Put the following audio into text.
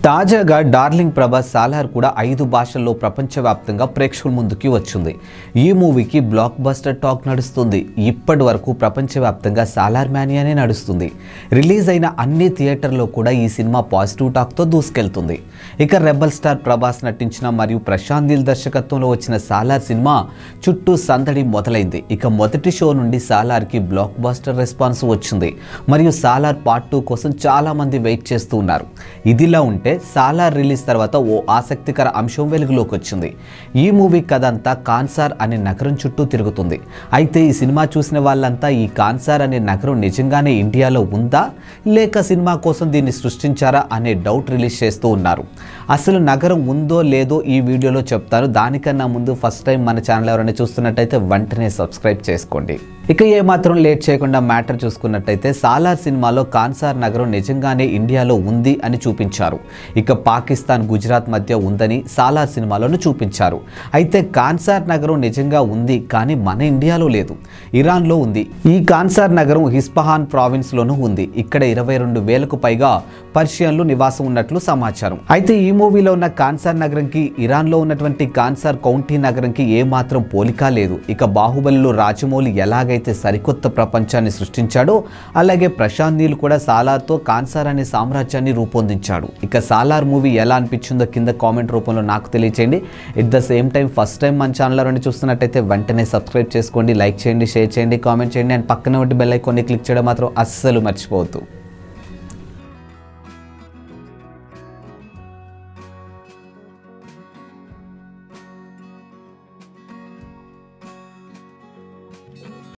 తాజాగా డార్లింగ్ ప్రభాస్ సాలార్ కూడా 5 భాషల్లో ప్రపంచవ్యాప్తంగా ప్రేక్షకుల ముందుకి వచ్చింది. ఈ మూవీకి బ్లాక్ బస్టర్ టాక్ నడుస్తుంది. ఇప్పటి వరకు ప్రపంచవ్యాప్తంగా సాలార్ మ్యానియానే నడుస్తుంది. రిలీజ్ అయిన అన్ని థియేటర్లో కూడా ఈ సినిమా పాజిటివ్ టాక్తో దూసుకెళ్తుంది. ఇక రెబల్ స్టార్ ప్రభాస్ నటించిన మరియు ప్రశాంత్ నీల్ దర్శకత్వంలో వచ్చిన సాలార్ సినిమా చుట్టూ సందడి మొదలైంది. ఇక మొదటి షో నుండి సాలార్కి బ్లాక్ బస్టర్ రెస్పాన్స్ వచ్చింది. మరియు సాలార్ పార్ట్ 2 కోసం చాలా మంది వెయిట్ చేస్తూ ఉన్నారు. ఇదిలా ఉంటే సాలార్ రిలీజ్ తర్వాత ఓ ఆసక్తికర అంశం వెలుగులోకి వచ్చింది. ఈ మూవీ కథ అంతా కాన్సార్ అనే నగరం చుట్టూ తిరుగుతుంది. అయితే ఈ సినిమా చూసిన వాళ్ళంతా ఈ కాన్సార్ అనే నగరం నిజంగానే ఇండియాలో ఉందా లేక సినిమా కోసం దీన్ని సృష్టించారా అనే డౌట్ రిలీజ్ చేస్తూ ఉన్నారు. అసలు నగరం ఉందో లేదో ఈ వీడియోలో చెప్తాను. దానికన్నా ముందు ఫస్ట్ టైం మన ఛానల్ ఎవరైనా చూస్తున్నట్టయితే వెంటనే సబ్స్క్రైబ్ చేసుకోండి. ఇక ఏమాత్రం లేట్ చేయకుండా మ్యాటర్ చూసుకున్నట్టయితే సాలార్ సినిమాలో కాన్సార్ నగరం నిజంగానే ఇండియాలో ఉంది అని చూపించారు. ఇక పాకిస్తాన్, గుజరాత్ మధ్య ఉందని సాలార్ సినిమాలోనూ చూపించారు. అయితే కాన్సార్ నగరం నిజంగా ఉంది, కానీ మన ఇండియాలో లేదు, ఇరాన్లో ఉంది. ఈ కాన్సార్ నగరం హిస్పహాన్ ప్రావిన్స్లోనూ ఉంది. ఇక్కడ 22,000కు పైగా పర్షియన్లు నివాసం ఉన్నట్లు సమాచారం. అయితే ఈ మూవీలో ఉన్న కాన్సార్ నగరంకి ఇరాన్లో ఉన్నటువంటి కాన్సార్ కౌంటీ నగరంకి ఏమాత్రం పోలిక లేదు. ఇక బాహుబలిలో రాజమౌళి ఎలాగైతే సరికొత్త ప్రపంచాన్ని సృష్టించాడో అలాగే ప్రశాంత్ నీల్ కూడా సాలార్తో కాన్సార్ అనే సామ్రాజ్యాన్ని రూపొందించాడు. ఇక సాలార్ మూవీ ఎలా అనిపించిందో కింద కామెంట్ రూపంలో నాకు తెలియచేయండి. At the same time first time మన ఛానల్ నుండి చూస్తున్నట్టయితే వెంటనే సబ్స్క్రైబ్ చేసుకోండి, లైక్ చేయండి, షేర్ చేయండి, కామెంట్ చేయండి అండ్ పక్కన ఉండి బెల్ ఐకాన్ని క్లిక్ చేయడం మాత్రం అస్సలు మర్చిపోవద్దు.